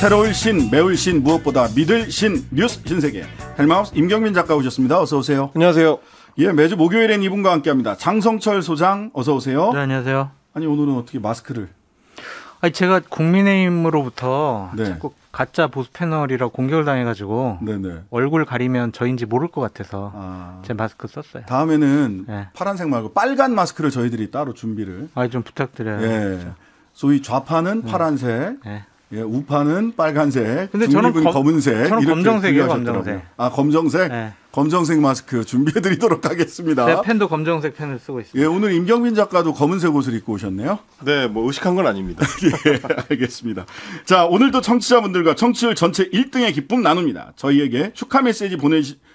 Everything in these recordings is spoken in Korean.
새로울 신, 매울 신, 무엇보다 믿을 신, 뉴스 신세계 헬마우스 임경민 작가 오셨습니다. 어서 오세요. 안녕하세요. 예, 매주 목요일엔 이분과 함께합니다. 장성철 소장 어서 오세요. 네, 안녕하세요. 아니 오늘은 어떻게 마스크를? 아니 제가 국민의힘으로부터 네. 자꾸 가짜 보수 패널이라고 공격을 당해가지고 네네. 얼굴 가리면 저인지 모를 것 같아서 제 마스크 썼어요. 다음에는 네. 파란색 말고 빨간 마스크를 저희들이 따로 준비를. 좀 부탁드려요. 예. 소위 좌파는 파란색, 네. 예, 우파는 빨간색, 근데 중립은 검은색. 저는 이렇게 검정색이에요, 분류하셨더라고요. 검정색. 아, 검정색? 네. 검정색 마스크 준비해드리도록 하겠습니다. 제 펜도 검정색 펜을 쓰고 있습니다. 예, 오늘 임경민 작가도 검은색 옷을 입고 오셨네요. 네, 뭐 의식한 건 아닙니다. 예, 알겠습니다. 자, 오늘도 청취자분들과 청취율 전체 1등의 기쁨 나눕니다. 저희에게 축하 메시지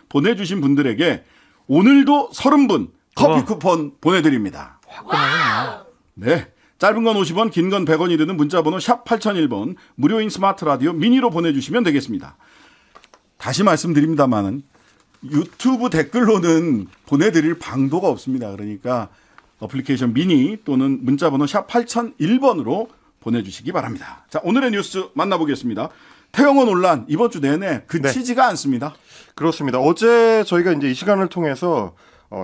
보내주신 분들에게 오늘도 30분 커피 쿠폰 보내드립니다. 화끈하네요. 네. 짧은 건 50원, 긴 건 100원이 드는 문자번호 샵 8001번, 무료인 스마트 라디오 미니로 보내주시면 되겠습니다. 다시 말씀드립니다만은 유튜브 댓글로는 보내드릴 방도가 없습니다. 그러니까 어플리케이션 미니 또는 문자번호 샵 8001번으로 보내주시기 바랍니다. 자, 오늘의 뉴스 만나보겠습니다. 태영호 논란 이번 주 내내 그치지가 않습니다. 그렇습니다. 어제 저희가 이제 이 시간을 통해서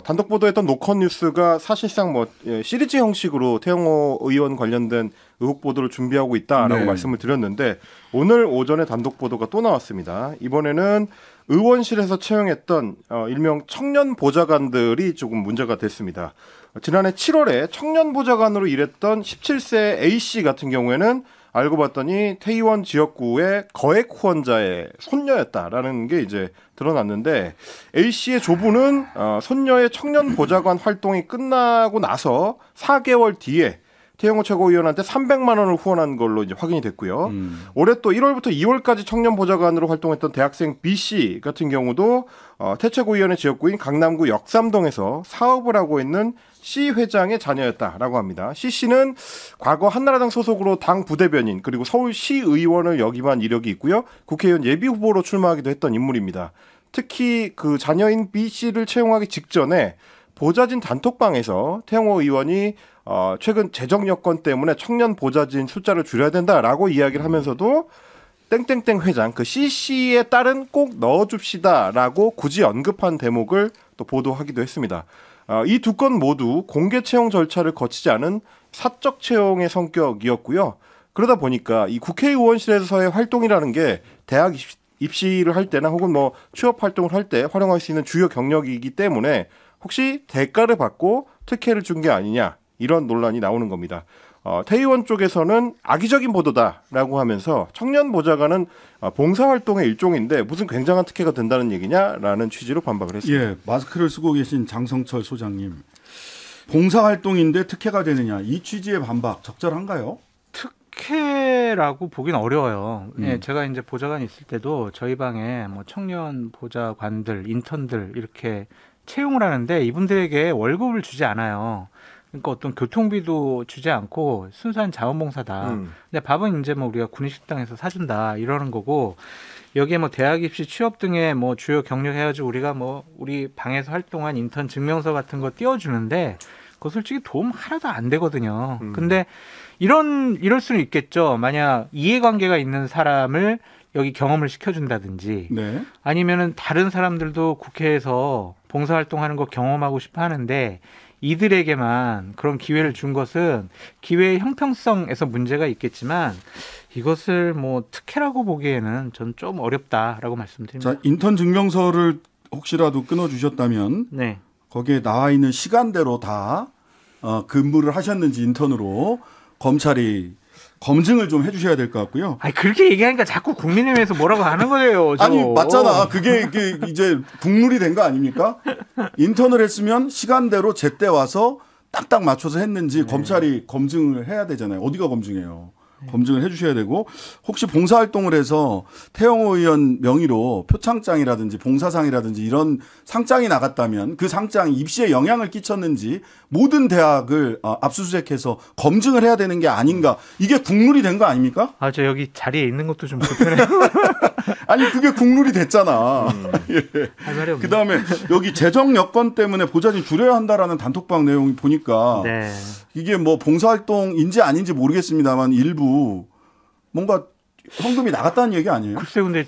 단독 보도했던 노컷 뉴스가 사실상 시리즈 형식으로 태영호 의원 관련된 의혹 보도를 준비하고 있다라고 말씀을 드렸는데 오늘 오전에 단독 보도가 또 나왔습니다. 이번에는 의원실에서 채용했던 일명 청년 보좌관들이 조금 문제가 됐습니다. 지난해 7월에 청년 보좌관으로 일했던 17세 A씨 같은 경우에는 알고 봤더니 태의원 지역구의 거액 후원자의 손녀였다라는 게 이제 드러났는데 A씨의 조부는 손녀의 청년 보좌관 활동이 끝나고 나서 4개월 뒤에 태영호 최고위원한테 300만 원을 후원한 걸로 이제 확인이 됐고요. 올해 또 1월부터 2월까지 청년 보좌관으로 활동했던 대학생 B씨 같은 경우도 태 최고위원의 지역구인 강남구 역삼동에서 사업을 하고 있는 C 회장의 자녀였다라고 합니다. C 씨는 과거 한나라당 소속으로 당 부대변인 그리고 서울시 의원을 역임한 이력이 있고요. 국회의원 예비 후보로 출마하기도 했던 인물입니다. 특히 그 자녀인 B 씨를 채용하기 직전에 보좌진 단톡방에서 태영호 의원이 최근 재정 여건 때문에 청년 보좌진 숫자를 줄여야 된다라고 이야기를 하면서도 땡땡땡 회장 그 CC의 딸은 꼭 넣어줍시다라고 굳이 언급한 대목을 또 보도하기도 했습니다. 이 두 건 모두 공개 채용 절차를 거치지 않은 사적 채용의 성격이었고요. 그러다 보니까 이 국회의원실에서의 활동이라는 게 대학 입시를 할 때나 혹은 뭐 취업 활동을 할 때 활용할 수 있는 주요 경력이기 때문에 혹시 대가를 받고 특혜를 준 게 아니냐 이런 논란이 나오는 겁니다. 태의원 쪽에서는 악의적인 보도다라고 하면서 청년 보좌관은 봉사활동의 일종인데 무슨 굉장한 특혜가 된다는 얘기냐라는 취지로 반박을 했습니다. 예, 마스크를 쓰고 계신 장성철 소장님. 봉사활동인데 특혜가 되느냐 이 취지의 반박 적절한가요? 특혜라고 보긴 어려워요. 예, 제가 이제 보좌관 있을 때도 저희 방에 뭐 청년 보좌관들, 인턴들 이렇게 채용을 하는데 이분들에게 월급을 주지 않아요. 그러니까 어떤 교통비도 주지 않고 순수한 자원봉사다. 근데 밥은 이제 뭐 우리가 구내식당에서 사준다 이러는 거고 여기에 뭐 대학 입시 취업 등의 뭐 주요 경력 해가지고 우리가 뭐 우리 방에서 활동한 인턴 증명서 같은 거 띄워주는데 그거 솔직히 도움 하나도 안 되거든요. 근데 이럴 수는 있겠죠. 만약 이해관계가 있는 사람을 여기 경험을 시켜준다든지 네. 아니면은 다른 사람들도 국회에서 봉사활동하는 거 경험하고 싶어 하는데 이들에게만 그런 기회를 준 것은 기회의 형평성에서 문제가 있겠지만 이것을 뭐 특혜라고 보기에는 저는 좀 어렵다라고 말씀드립니다. 자, 인턴 증명서를 혹시라도 끊어주셨다면 네. 거기에 나와 있는 시간대로 다 근무를 하셨는지 인턴으로 검찰이 검증을 좀 해주셔야 될 것 같고요. 아니 그렇게 얘기하니까 자꾸 국민의힘에서 뭐라고 하는 거예요. 아니 맞잖아. 그게 이제 국룰이 된 거 아닙니까? 인턴을 했으면 시간대로 제때 와서 딱딱 맞춰서 했는지 검찰이 검증을 해야 되잖아요. 어디가 검증해요? 검증을 해주셔야 되고 혹시 봉사활동을 해서 태영호 의원 명의로 표창장이라든지 봉사상이라든지 이런 상장이 나갔다면 그 상장이 입시에 영향을 끼쳤는지 모든 대학을 압수수색해서 검증을 해야 되는 게 아닌가. 이게 국룰이 된 거 아닙니까? 저 여기 자리에 있는 것도 좀 불편해요. 아니 그게 국룰이 됐잖아. 예. 할 말이 없네. 그다음에 여기 재정 여건 때문에 보좌진 줄여야 한다라는 단톡방 내용이 보니까 이게 뭐 봉사활동인지 아닌지 모르겠습니다만 일부 뭔가 현금이 나갔다는 얘기 아니에요? 글쎄 근데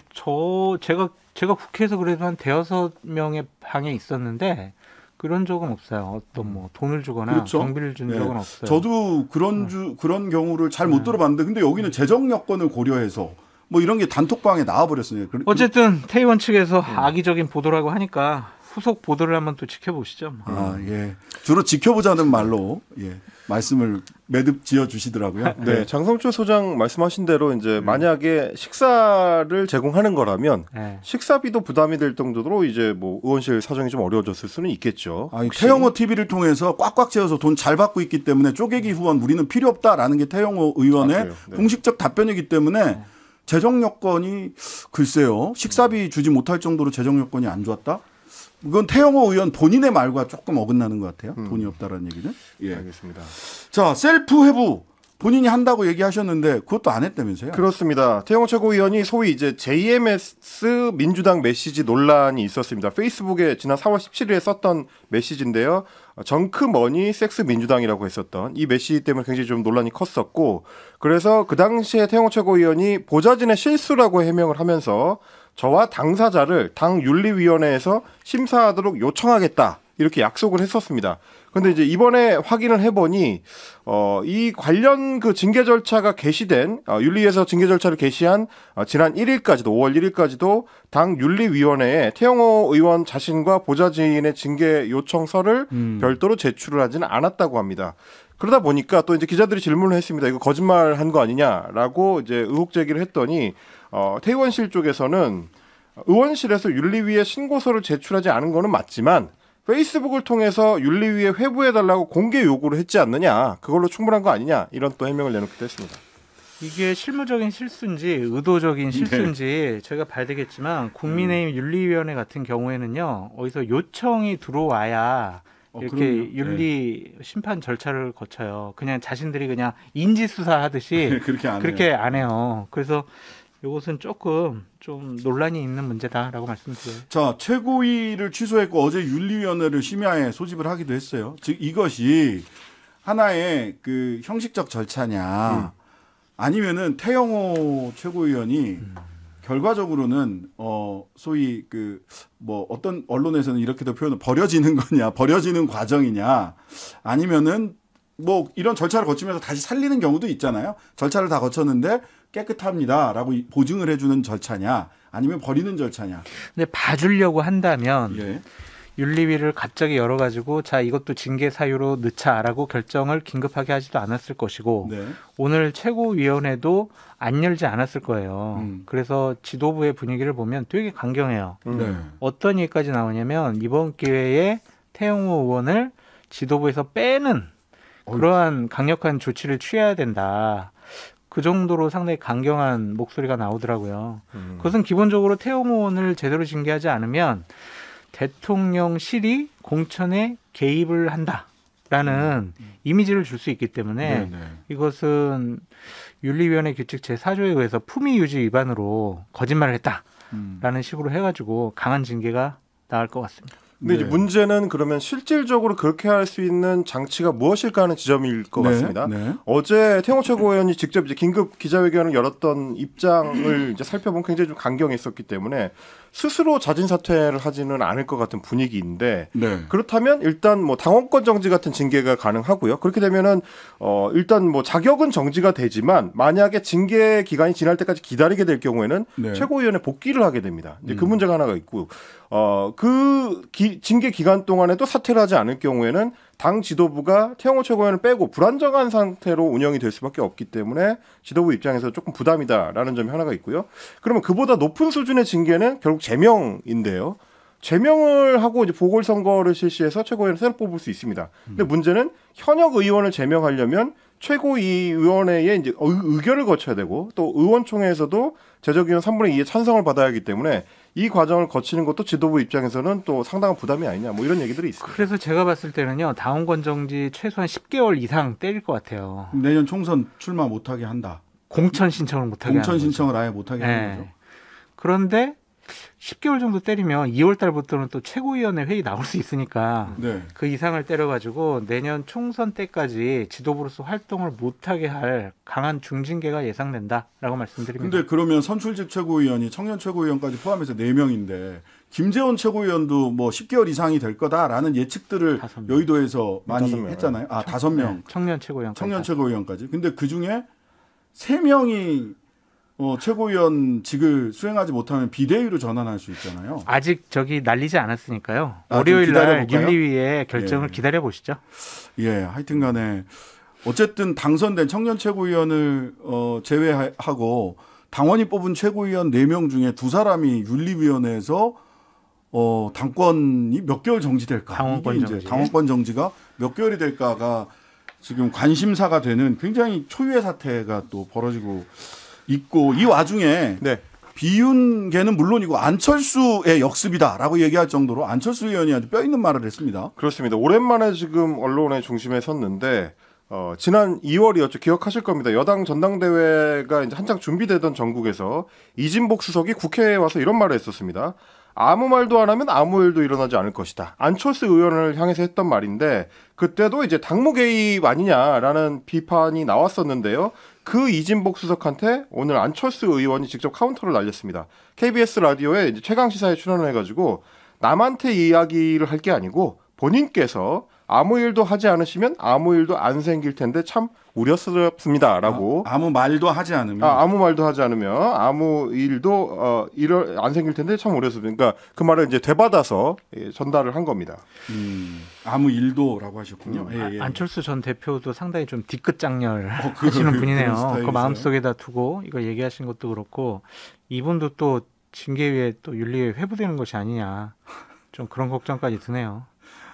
제가 국회에서 그래도 한 대여섯 명의 방에 있었는데 그런 적은 없어요. 어떤 뭐 돈을 주거나 그렇죠. 경비를 준 네. 적은 없어요. 저도 그런 경우를 잘 못 들어봤는데 근데 여기는 재정 여건을 고려해서 뭐 이런 게 단톡방에 나와버렸어요. 어쨌든 태의원 측에서 악의적인 보도라고 하니까 후속 보도를 한번 또 지켜보시죠. 아, 예. 주로 지켜보자는 말로 예. 말씀을 매듭 지어 주시더라고요. 네, 장성철 소장 말씀하신 대로 이제 만약에 식사를 제공하는 거라면 네. 식사비도 부담이 될 정도로 이제 뭐 의원실 사정이 좀 어려워졌을 수는 있겠죠. 아니, 태영호 TV를 통해서 꽉꽉 채워서 돈 잘 받고 있기 때문에 쪼개기 후원 우리는 필요 없다라는 게 태영호 의원의 네. 공식적 답변이기 때문에 재정 여건이 글쎄요. 식사비 주지 못할 정도로 재정 여건이 안 좋았다? 이건 태영호 의원 본인의 말과 조금 어긋나는 것 같아요. 돈이 없다라는 얘기는. 예. 알겠습니다. 자, 셀프 회부 본인이 한다고 얘기하셨는데 그것도 안 했다면서요? 그렇습니다. 태영호 최고위원이 소위 이제 JMS 민주당 메시지 논란이 있었습니다. 페이스북에 지난 4월 17일에 썼던 메시지인데요. 정크머니 섹스 민주당이라고 했었던 이 메시지 때문에 굉장히 좀 논란이 컸었고 그래서 그 당시에 태영호 최고위원이 보좌진의 실수라고 해명을 하면서 저와 당사자를 당 윤리위원회에서 심사하도록 요청하겠다 이렇게 약속을 했었습니다. 그런데 이제 이번에 확인을 해보니 이 관련 그 징계 절차가 개시된 윤리위에서 징계 절차를 개시한 지난 1일까지도 5월 1일까지도 당 윤리위원회에 태영호 의원 자신과 보좌진의 징계 요청서를 별도로 제출을 하지는 않았다고 합니다. 그러다 보니까 또 이제 기자들이 질문을 했습니다. 이거 거짓말한 거 아니냐라고 이제 의혹 제기를 했더니 태의원실 쪽에서는 의원실에서 윤리위에 신고서를 제출하지 않은 거는 맞지만 페이스북을 통해서 윤리위에 회부해달라고 공개 요구를 했지 않느냐. 그걸로 충분한 거 아니냐. 이런 또 해명을 내놓기도 했습니다. 이게 실무적인 실수인지 의도적인 실수인지 제가 봐야 되겠지만 국민의힘 윤리위원회 같은 경우에는요. 어디서 요청이 들어와야 이렇게 그럼요. 윤리 심판 절차를 거쳐요. 그냥 자신들이 그냥 인지수사하듯이 그렇게 안 해요. 그래서 이것은 조금 좀 논란이 있는 문제다라고 말씀드려요. 자, 최고위를 취소했고 어제 윤리위원회를 심야에 소집을 하기도 했어요. 즉 이것이 하나의 그 형식적 절차냐 아니면은 태영호 최고위원이 결과적으로는 소위 그 뭐 어떤 언론에서는 이렇게도 표현을 버려지는 거냐, 버려지는 과정이냐, 아니면은 뭐 이런 절차를 거치면서 다시 살리는 경우도 있잖아요. 절차를 다 거쳤는데 깨끗합니다라고 보증을 해주는 절차냐, 아니면 버리는 절차냐. 근데 봐주려고 한다면 예. 윤리위를 갑자기 열어가지고 자 이것도 징계 사유로 넣자라고 결정을 긴급하게 하지도 않았을 것이고 네. 오늘 최고위원회도 안 열지 않았을 거예요. 그래서 지도부의 분위기를 보면 되게 강경해요. 네. 어떤 얘기까지 나오냐면 이번 기회에 태영호 의원을 지도부에서 빼는 그러한 강력한 조치를 취해야 된다. 그 정도로 상당히 강경한 목소리가 나오더라고요. 그것은 기본적으로 태영호 의원을 제대로 징계하지 않으면 대통령실이 공천에 개입을 한다라는 이미지를 줄 수 있기 때문에 네. 이것은 윤리위원회 규칙 제4조에 의해서 품위유지 위반으로 거짓말을 했다라는 식으로 해가지고 강한 징계가 나올 것 같습니다. 근데 이제 문제는 그러면 실질적으로 그렇게 할 수 있는 장치가 무엇일까 하는 지점일 것 같습니다. 네. 어제 태영호 최고위원이 직접 이제 긴급 기자회견을 열었던 입장을 이제 살펴보면 굉장히 좀 강경했었기 때문에 스스로 자진 사퇴를 하지는 않을 것 같은 분위기인데 네. 그렇다면 일단 뭐 당원권 정지 같은 징계가 가능하고요. 그렇게 되면은 일단 뭐 자격은 정지가 되지만 만약에 징계 기간이 지날 때까지 기다리게 될 경우에는 네. 최고위원회 복귀를 하게 됩니다. 이제 그 문제가 하나가 있고 그 징계 기간 동안에 또 사퇴를 하지 않을 경우에는 당 지도부가 태영호 최고위원을 빼고 불안정한 상태로 운영이 될 수밖에 없기 때문에 지도부 입장에서 조금 부담이다라는 점이 하나가 있고요. 그러면 그보다 높은 수준의 징계는 결국 제명인데요. 제명을 하고 이제 보궐선거를 실시해서 최고위원을 새로 뽑을 수 있습니다. 근데 문제는 현역 의원을 제명하려면 최고위원회에 이제 의결을 거쳐야 되고 또 의원총회에서도 제적의원 3분의 2의 찬성을 받아야 하기 때문에 이 과정을 거치는 것도 지도부 입장에서는 또 상당한 부담이 아니냐 뭐 이런 얘기들이 있습니다. 그래서 제가 봤을 때는요. 당원권 정지 최소한 10개월 이상 때릴 것 같아요. 내년 총선 출마 못하게 한다. 공천 신청을 못하게 하는 공천 거죠. 신청을 아예 못하게 하는 거죠. 그런데 10개월 정도 때리면 2월 달부터는 또 최고위원회 회의 나올 수 있으니까 네. 그 이상을 때려가지고 내년 총선 때까지 지도부로서 활동을 못하게 할 강한 중징계가 예상된다라고 말씀드립니다. 근데 그러면 선출직 최고위원이 청년 최고위원까지 포함해서 4명인데 김재원 최고위원도 뭐 10개월 이상이 될 거다라는 예측들을 5명. 여의도에서 많이 5명. 했잖아요. 아, 5명. 네, 청년 최고위원. 청년 최고위원까지. 근데 그 중에 3명이 최고위원직을 수행하지 못하면 비대위로 전환할 수 있잖아요. 아직 저기 날리지 않았으니까요. 아, 좀 월요일 날 기다려볼까요? 윤리위의 결정을 예. 기다려 보시죠. 예, 하여튼간에 어쨌든 당선된 청년 최고위원을 제외하고 당원이 뽑은 최고위원 4명 중에 2사람이 윤리위원회에서 당권이 몇 개월 정지될까? 당원권 이게 이제 정지. 당원권 정지가 몇 개월이 될까가 지금 관심사가 되는 굉장히 초유의 사태가 또 벌어지고 있고 이 와중에 네. 비윤계는 물론이고 안철수의 역습이다라고 얘기할 정도로 안철수 의원이 아주 뼈 있는 말을 했습니다. 그렇습니다. 오랜만에 지금 언론의 중심에 섰는데 지난 2월이었죠. 기억하실 겁니다. 여당 전당대회가 이제 한창 준비되던 전국에서 이진복 수석이 국회에 와서 이런 말을 했었습니다. 아무 말도 안 하면 아무 일도 일어나지 않을 것이다. 안철수 의원을 향해서 했던 말인데 그때도 이제 당무 개입 아니냐라는 비판이 나왔었는데요. 그 이진복 수석한테 오늘 안철수 의원이 직접 카운터를 날렸습니다. KBS 라디오에 이제 최강 시사에 출연을 해가지고 남한테 이야기를 할 게 아니고 본인께서 아무 일도 하지 않으시면 아무 일도 안 생길 텐데 참 우려스럽습니다라고. 아무 말도 하지 않으면 아무 말도 하지 않으면 아무 일도 안 생길 텐데 참 우려스럽습니다. 그러니까 그 말을 이제 되받아서 전달을 한 겁니다. 아무 일도라고 하셨군요. 예, 예. 안철수 전 대표도 상당히 좀 뒤끝 장렬 그런 하시는 분이네요. 스타일이세요? 그 마음속에다 두고 이걸 얘기하신 것도 그렇고 이분도 또 징계위에 또 윤리위에 회부되는 것이 아니냐 좀 그런 걱정까지 드네요.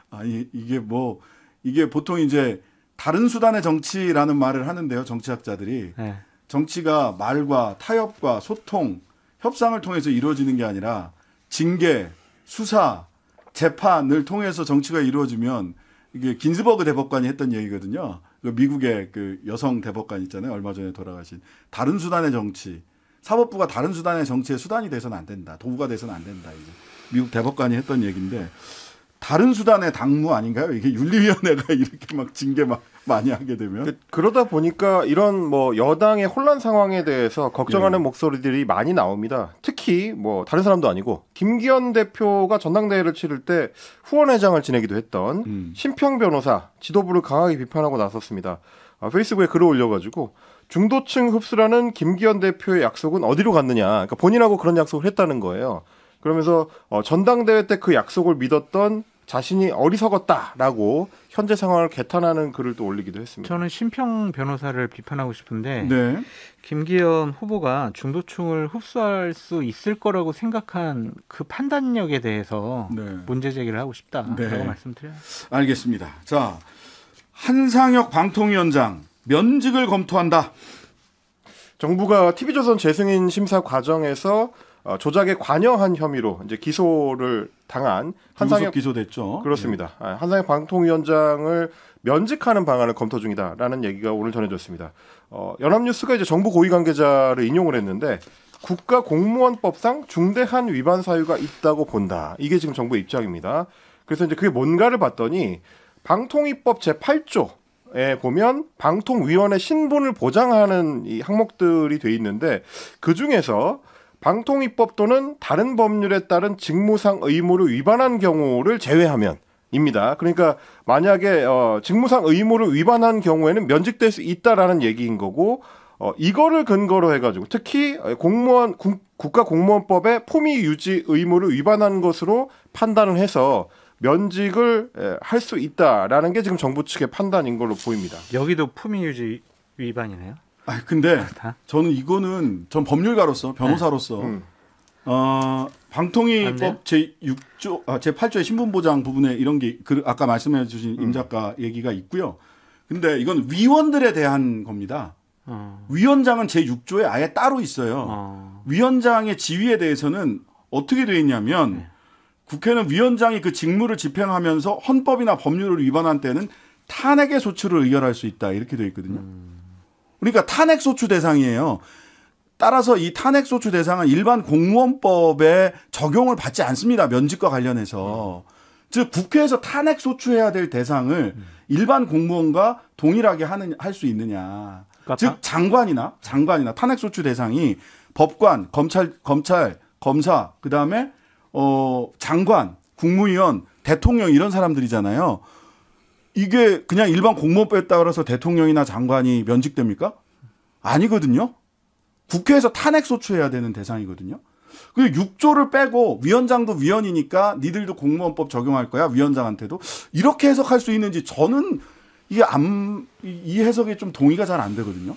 아니 이게 보통 이제 다른 수단의 정치라는 말을 하는데요. 정치학자들이 네. 정치가 말과 타협과 소통, 협상을 통해서 이루어지는 게 아니라 징계, 수사, 재판을 통해서 정치가 이루어지면 이게 긴즈버그 대법관이 했던 얘기거든요. 미국의 그 여성 대법관 있잖아요. 얼마 전에 돌아가신 다른 수단의 정치, 사법부가 다른 수단의 정치의 수단이 돼서는 안 된다. 도구가 돼서는 안 된다. 이제 미국 대법관이 했던 얘기인데. 다른 수단의 당무 아닌가요? 이게 윤리위원회가 이렇게 막 징계 많이 하게 되면 그러다 보니까 이런 뭐 여당의 혼란 상황에 대해서 걱정하는 목소리들이 많이 나옵니다. 특히 뭐 다른 사람도 아니고 김기현 대표가 전당대회를 치를 때 후원회장을 지내기도 했던 심평 변호사 지도부를 강하게 비판하고 나섰습니다. 페이스북에 글을 올려가지고 중도층 흡수라는 김기현 대표의 약속은 어디로 갔느냐. 그러니까 본인하고 그런 약속을 했다는 거예요. 그러면서 전당대회 때 그 약속을 믿었던 자신이 어리석었다라고 현재 상황을 개탄하는 글을 또 올리기도 했습니다. 저는 심평 변호사를 비판하고 싶은데 네. 김기현 후보가 중도층을 흡수할 수 있을 거라고 생각한 그 판단력에 대해서 네. 문제 제기를 하고 싶다라고 네. 말씀드려요. 알겠습니다. 자, 한상혁 방통위원장 면직을 검토한다. 정부가 TV조선 재승인 심사 과정에서 조작에 관여한 혐의로 이제 기소를 당한 한상혁 기소됐죠. 그렇습니다. 한상혁 방통위원장을 면직하는 방안을 검토 중이다라는 얘기가 오늘 전해졌습니다. 연합뉴스가 이제 정부 고위 관계자를 인용을 했는데 국가공무원법상 중대한 위반 사유가 있다고 본다. 이게 지금 정부의 입장입니다. 그래서 이제 그게 뭔가를 봤더니 방통위법 제8조에 보면 방통위원회 신분을 보장하는 이 항목들이 돼 있는데 그 중에서 방통위법 또는 다른 법률에 따른 직무상 의무를 위반한 경우를 제외하면입니다. 그러니까 만약에 직무상 의무를 위반한 경우에는 면직될 수 있다라는 얘기인 거고 이거를 근거로 해가지고 특히 국가공무원법의 품위 유지 의무를 위반한 것으로 판단을 해서 면직을 할 수 있다라는 게 지금 정부 측의 판단인 걸로 보입니다. 여기도 품위유지 위반이네요. 근데 다? 저는 이거는 전 법률가로서 변호사로서 방통위법 제6조 제8조의 신분보장 부분에 이런 게 아까 말씀해 주신 임 작가 얘기가 있고요. 근데 이건 위원들에 대한 겁니다. 위원장은 제6조에 아예 따로 있어요. 위원장의 지위에 대해서는 어떻게 되어 있냐면 국회는 위원장이 그 직무를 집행하면서 헌법이나 법률을 위반한 때는 탄핵의 소추를 의결할 수 있다. 이렇게 되어 있거든요. 그러니까 탄핵 소추 대상이에요. 따라서 이 탄핵소추 대상은 일반 공무원법에 적용을 받지 않습니다. 면직과 관련해서. 즉 국회에서 탄핵소추해야 될 대상을 일반 공무원과 동일하게 할 수 있느냐. 그러니까 즉 장관이나 탄핵소추 대상이 법관, 검찰, 검사, 그다음에 장관, 국무위원, 대통령 이런 사람들이잖아요. 이게 그냥 일반 공무원법에 따라서 대통령이나 장관이 면직됩니까? 아니거든요. 국회에서 탄핵소추해야 되는 대상이거든요. 그리고 6조를 빼고 위원장도 위원이니까 니들도 공무원법 적용할 거야, 위원장한테도. 이렇게 해석할 수 있는지 저는 이게 이 해석에 좀 동의가 잘 안 되거든요.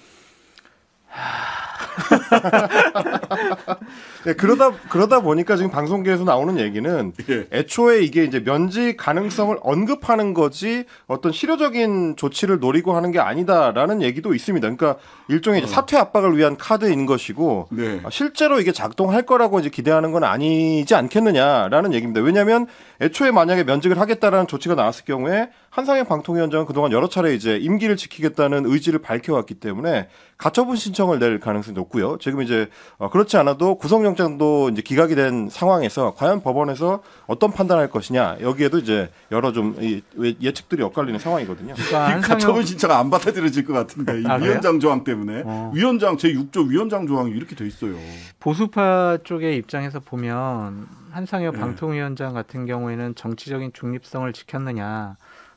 네, 그러다 보니까 지금 방송계에서 나오는 얘기는 예. 애초에 이게 이제 면직 가능성을 언급하는 거지 어떤 실효적인 조치를 노리고 하는 게 아니다라는 얘기도 있습니다. 그러니까 일종의 이제 사퇴 압박을 위한 카드인 것이고 네. 실제로 이게 작동할 거라고 이제 기대하는 건 아니지 않겠느냐라는 얘기입니다. 왜냐하면 애초에 만약에 면직을 하겠다라는 조치가 나왔을 경우에 한상혁 방통위원장은 그동안 여러 차례 이제 임기를 지키겠다는 의지를 밝혀왔기 때문에 가처분 신청을 낼 가능성이 높고요. 지금 이제 그렇지 않아도 구속영장도 이제 기각이 된 상황에서 과연 법원에서 어떤 판단할 것이냐 여기에도 이제 여러 좀 예측들이 엇갈리는 상황이거든요. 그러니까 가처분 신청 안 받아들여질 것 같은데 이 위원장 조항 때문에 위원장 제6조 위원장 조항이 이렇게 돼 있어요. 보수파 쪽의 입장에서 보면 한상혁 방통위원장 같은 경우에는 정치적인 중립성을 지켰느냐,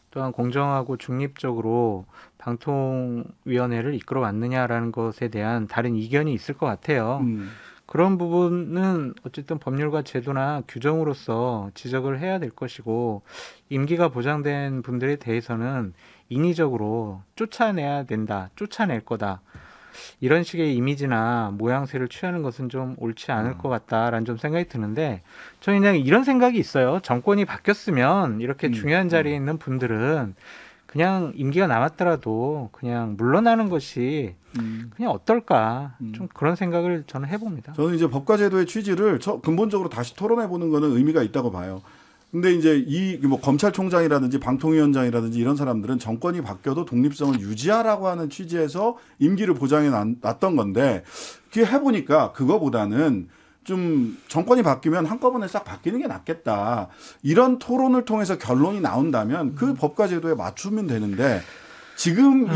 또한 공정하고 중립적으로 방통위원회를 이끌어 왔느냐라는 것에 대한 다른 이견이 있을 것 같아요. 그런 부분은 어쨌든 법률과 제도나 규정으로서 지적을 해야 될 것이고, 임기가 보장된 분들에 대해서는 인위적으로 쫓아내야 된다, 쫓아낼 거다, 이런 식의 이미지나 모양새를 취하는 것은 좀 옳지 않을 것 같다라는 좀 생각이 드는데, 저는 그냥 이런 생각이 있어요. 정권이 바뀌었으면 이렇게 중요한 자리에 있는 분들은 그냥 임기가 남았더라도 그냥 물러나는 것이 그냥 어떨까, 좀 그런 생각을 저는 해봅니다. 저는 이제 법과 제도의 취지를 근본적으로 다시 토론해 보는 거는 의미가 있다고 봐요. 근데 이제 뭐 검찰총장이라든지 방통위원장이라든지 이런 사람들은 정권이 바뀌어도 독립성을 유지하라고 하는 취지에서 임기를 보장해 놨던 건데, 그게 해보니까 그거보다는 좀 정권이 바뀌면 한꺼번에 싹 바뀌는 게 낫겠다, 이런 토론을 통해서 결론이 나온다면 그 법과 제도에 맞추면 되는데, 지금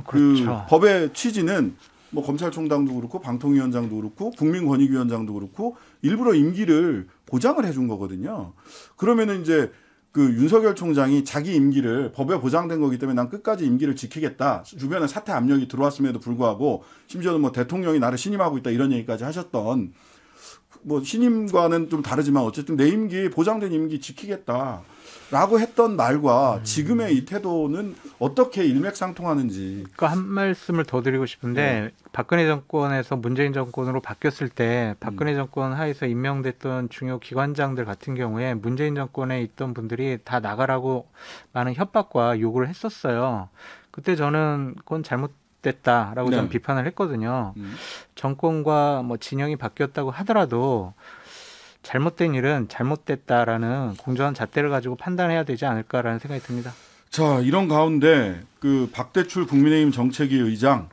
그렇죠. 그 법의 취지는 뭐 검찰총장도 그렇고 방통위원장도 그렇고 국민권익위원장도 그렇고 일부러 임기를 보장을 해준 거거든요. 그러면은 이제 그 윤석열 총장이 자기 임기를 법에 보장된 거기 때문에 난 끝까지 임기를 지키겠다, 주변에 사퇴 압력이 들어왔음에도 불구하고 심지어는 뭐 대통령이 나를 신임하고 있다 이런 얘기까지 하셨던, 뭐 신임과는 좀 다르지만 어쨌든 내 임기, 보장된 임기 지키겠다라고 했던 말과 지금의 이 태도는 어떻게 일맥상통하는지. 그러니까 한 말씀을 더 드리고 싶은데, 박근혜 정권에서 문재인 정권으로 바뀌었을 때 박근혜 정권 하에서 임명됐던 중요 기관장들 같은 경우에 문재인 정권에 있던 분들이 다 나가라고 많은 협박과 요구를 했었어요. 그때 저는 그건 잘못됐다라고 네. 좀 비판을 했거든요. 정권과 뭐 진영이 바뀌었다고 하더라도 잘못된 일은 잘못됐다라는 공정한 잣대를 가지고 판단해야 되지 않을까라는 생각이 듭니다. 자, 이런 가운데 그 박대출 국민의힘 정책위 의장,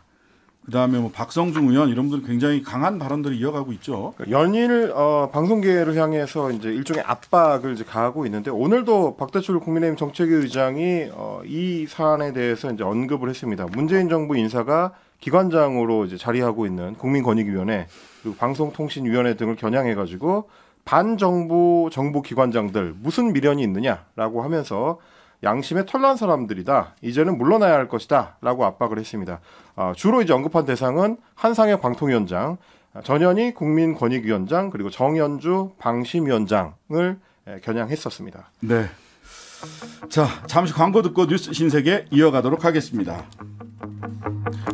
그다음에 뭐 박성중 의원 이런 분들 굉장히 강한 발언들을 이어가고 있죠. 연일 방송계를 향해서 이제 일종의 압박을 이제 가하고 있는데, 오늘도 박대출 국민의힘 정책위 의장이 이 사안에 대해서 이제 언급을 했습니다. 문재인 정부 인사가 기관장으로 이제 자리하고 있는 국민권익위원회 그리고 방송통신위원회 등을 겨냥해가지고 반정부 정부 기관장들 무슨 미련이 있느냐라고 하면서 양심에 털난 사람들이다, 이제는 물러나야 할 것이다 라고 압박을 했습니다. 주로 이제 언급한 대상은 한상혁 방통위원장, 전현희 국민권익위원장, 그리고 정연주 방심위원장을 겨냥했었습니다. 네. 자, 잠시 광고 듣고 뉴스 신세계 이어가도록 하겠습니다.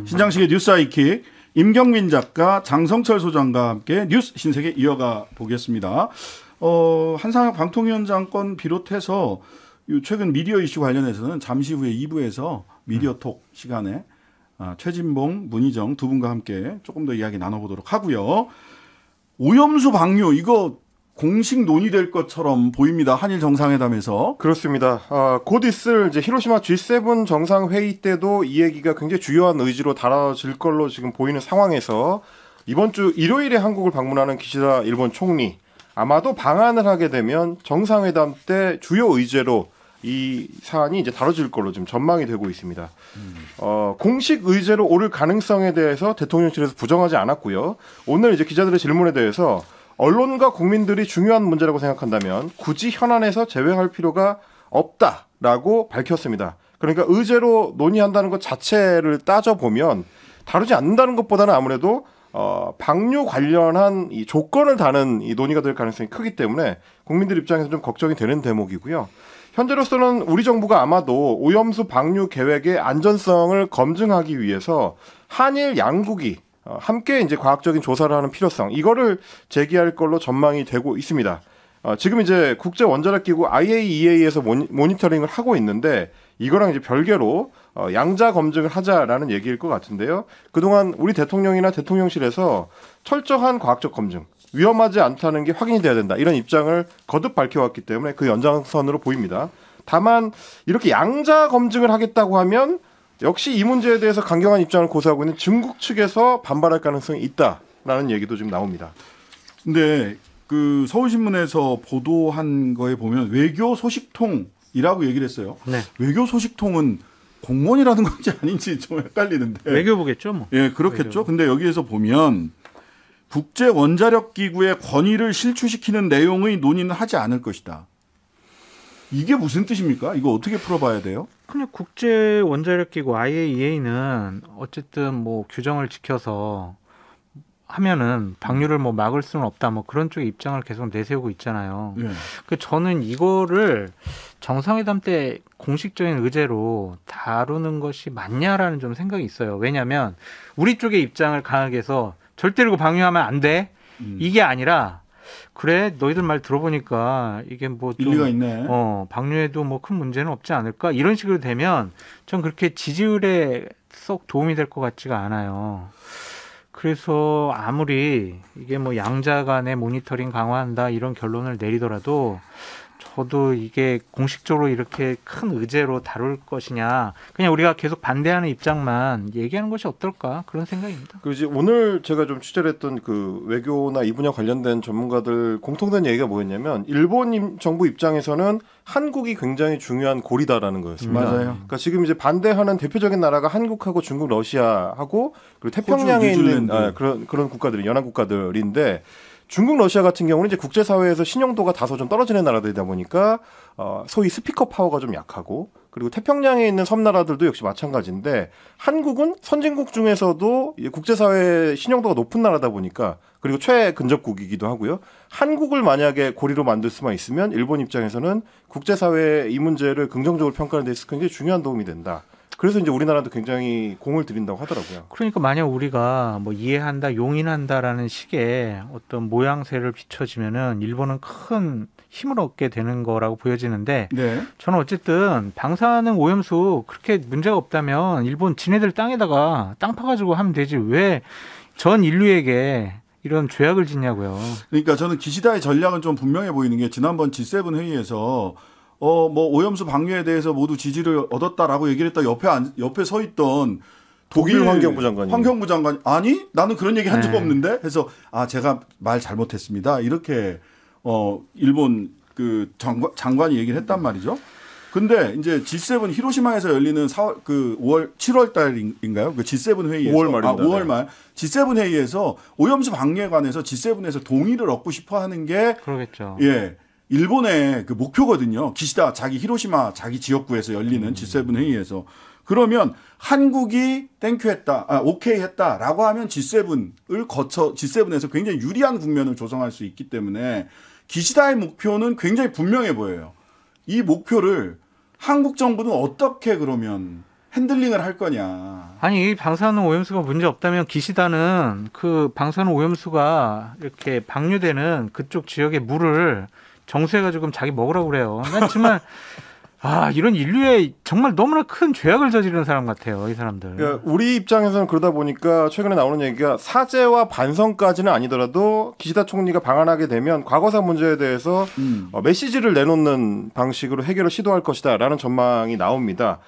신장식의 뉴스 하이킥, 임경민 작가, 장성철 소장과 함께 뉴스 신세계 이어가 보겠습니다. 한상혁 방통위원장 건 비롯해서 최근 미디어 이슈 관련해서는 잠시 후에 2부에서 미디어톡 시간에 최진봉, 문희정 두 분과 함께 조금 더 이야기 나눠보도록 하고요. 오염수 방류, 이거 공식 논의될 것처럼 보입니다. 한일 정상회담에서. 그렇습니다. 곧 있을 이제 히로시마 G7 정상회의 때도 이 얘기가 굉장히 주요한 의지로 다뤄질 걸로 지금 보이는 상황에서 이번 주 일요일에 한국을 방문하는 기시다 일본 총리 아마도 방한을 하게 되면 정상회담 때 주요 의제로 이 사안이 이제 다뤄질 걸로 지금 전망이 되고 있습니다. 공식 의제로 오를 가능성에 대해서 대통령실에서 부정하지 않았고요. 오늘 이제 기자들의 질문에 대해서 언론과 국민들이 중요한 문제라고 생각한다면 굳이 현안에서 제외할 필요가 없다라고 밝혔습니다. 그러니까 의제로 논의한다는 것 자체를 따져보면 다루지 않는다는 것보다는 아무래도 방류 관련한 이 조건을 다는 이 논의가 될 가능성이 크기 때문에 국민들 입장에서 좀 걱정이 되는 대목이고요. 현재로서는 우리 정부가 아마도 오염수 방류 계획의 안전성을 검증하기 위해서 한일 양국이 함께 이제 과학적인 조사를 하는 필요성 이거를 제기할 걸로 전망이 되고 있습니다. 지금 이제 국제 원자력 기구 IAEA에서 모니터링을 하고 있는데 이거랑 이제 별개로 양자 검증을 하자라는 얘기일 것 같은데요. 그동안 우리 대통령이나 대통령실에서 철저한 과학적 검증, 위험하지 않다는 게 확인이 돼야 된다. 이런 입장을 거듭 밝혀왔기 때문에 그 연장선으로 보입니다. 다만 이렇게 양자 검증을 하겠다고 하면 역시 이 문제에 대해서 강경한 입장을 고수하고 있는 중국 측에서 반발할 가능성이 있다라는 얘기도 지금 나옵니다. 근데 그 서울신문에서 보도한 거에 보면 외교 소식통이라고 얘기를 했어요. 네. 외교 소식통은 공무원이라는 건지 아닌지 좀 헷갈리는데. 외교부겠죠, 뭐. 예, 그렇겠죠. 근데 여기에서 보면 국제 원자력 기구의 권위를 실추시키는 내용의 논의는 하지 않을 것이다. 이게 무슨 뜻입니까? 이거 어떻게 풀어봐야 돼요? 그냥 국제 원자력 기구 IAEA는 어쨌든 뭐 규정을 지켜서 하면은 방류를 뭐 막을 수는 없다 뭐 그런 쪽의 입장을 계속 내세우고 있잖아요. 예. 그 저는 이거를 정상회담 때 공식적인 의제로 다루는 것이 맞냐라는 좀 생각이 있어요. 왜냐하면 우리 쪽의 입장을 강하게 해서 절대로 이거 방류하면 안 돼. 이게 아니라 그래 너희들 말 들어보니까 이게 뭐 좀 일리가 있네. 방류에도 뭐 큰 문제는 없지 않을까 이런 식으로 되면 전 그렇게 지지율에 썩 도움이 될 것 같지가 않아요. 그래서 아무리 이게 뭐 양자 간의 모니터링 강화한다 이런 결론을 내리더라도 저도 이게 공식적으로 이렇게 큰 의제로 다룰 것이냐 그냥 우리가 계속 반대하는 입장만 얘기하는 것이 어떨까 그런 생각입니다. 그리고 이제 오늘 제가 좀 취재를 했던 그 외교나 이 분야 관련된 전문가들 공통된 얘기가 뭐였냐면 일본 정부 입장에서는 한국이 굉장히 중요한 고리다라는 거였습니다. 맞아요. 그러니까 지금 이제 반대하는 대표적인 나라가 한국하고 중국, 러시아하고 그리고 태평양에 호주, 있는 뉴질랜드. 그런 국가들이 연안 국가들인데 중국, 러시아 같은 경우는 이제 국제사회에서 신용도가 다소 좀 떨어지는 나라들이다 보니까 소위 스피커 파워가 좀 약하고 그리고 태평양에 있는 섬나라들도 역시 마찬가지인데 한국은 선진국 중에서도 국제사회 신용도가 높은 나라다 보니까 그리고 최근접국이기도 하고요. 한국을 만약에 고리로 만들 수만 있으면 일본 입장에서는 국제사회의 이 문제를 긍정적으로 평가하는 데 있어서 굉장히 중요한 도움이 된다. 그래서 이제 우리나라도 굉장히 공을 들인다고 하더라고요. 그러니까 만약 우리가 뭐 이해한다, 용인한다라는 식의 어떤 모양새를 비춰지면은 일본은 큰 힘을 얻게 되는 거라고 보여지는데 네. 저는 어쨌든 방사능 오염수 그렇게 문제가 없다면 일본 지네들 땅에다가 땅 파가지고 하면 되지 왜 전 인류에게 이런 죄악을 짓냐고요. 그러니까 저는 기시다의 전략은 좀 분명해 보이는 게 지난번 G7 회의에서 뭐 오염수 방류에 대해서 모두 지지를 얻었다라고 얘기를 했다 옆에 서 있던 독일 환경부 장관이 아니 나는 그런 얘기 한 적 네. 없는데 해서 제가 말 잘못했습니다 이렇게 일본 그 장관이 얘기를 했단 말이죠. 근데 이제 G7 히로시마에서 열리는 7월 달인가요? 그 G7 회의에서 5월 말입니다. 5월 말 G7 회의에서 오염수 방류에 관해서 G7에서 동의를 얻고 싶어 하는 게 그러겠죠. 예. 일본의 그 목표거든요. 기시다 자기 히로시마 자기 지역구에서 열리는 G7 회의에서 그러면 한국이 땡큐했다, 오케이 했다라고 하면 G7을 거쳐 G7에서 굉장히 유리한 국면을 조성할 수 있기 때문에 기시다의 목표는 굉장히 분명해 보여요. 이 목표를 한국 정부는 어떻게 그러면 핸들링을 할 거냐. 아니 방사능 오염수가 문제 없다면 기시다는 그 방사능 오염수가 이렇게 방류되는 그쪽 지역의 물을 정수해가지고 자기 먹으라고 그래요. 난 정말 이런 인류에 정말 너무나 큰 죄악을 저지르는 사람 같아요. 이 사람들. 그러니까 우리 입장에서는 그러다 보니까 최근에 나오는 얘기가 사죄와 반성까지는 아니더라도 기시다 총리가 방한하게 되면 과거사 문제에 대해서 메시지를 내놓는 방식으로 해결을 시도할 것이다라는 전망이 나옵니다.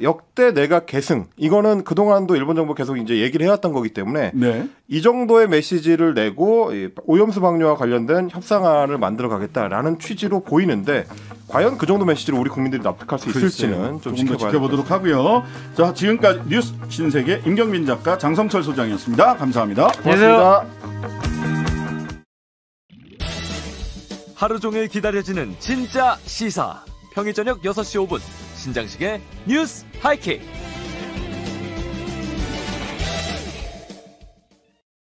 역대 내각 계승 이거는 그동안도 일본 정부 계속 이제 얘기를 해왔던 거기 때문에 네. 이 정도의 메시지를 내고 이 오염수 방류와 관련된 협상안을 만들어 가겠다라는 취지로 보이는데 과연 그 정도 메시지를 우리 국민들이 납득할 수 있을지는 좀 조금 더 지켜보도록 하고요. 자, 지금까지 뉴스 신세계 임경민 작가, 장성철 소장이었습니다. 감사합니다. 고맙습니다. 하루 종일 기다려지는 진짜 시사. 평일 저녁 6시 5분 신장식의 뉴스 하이킥.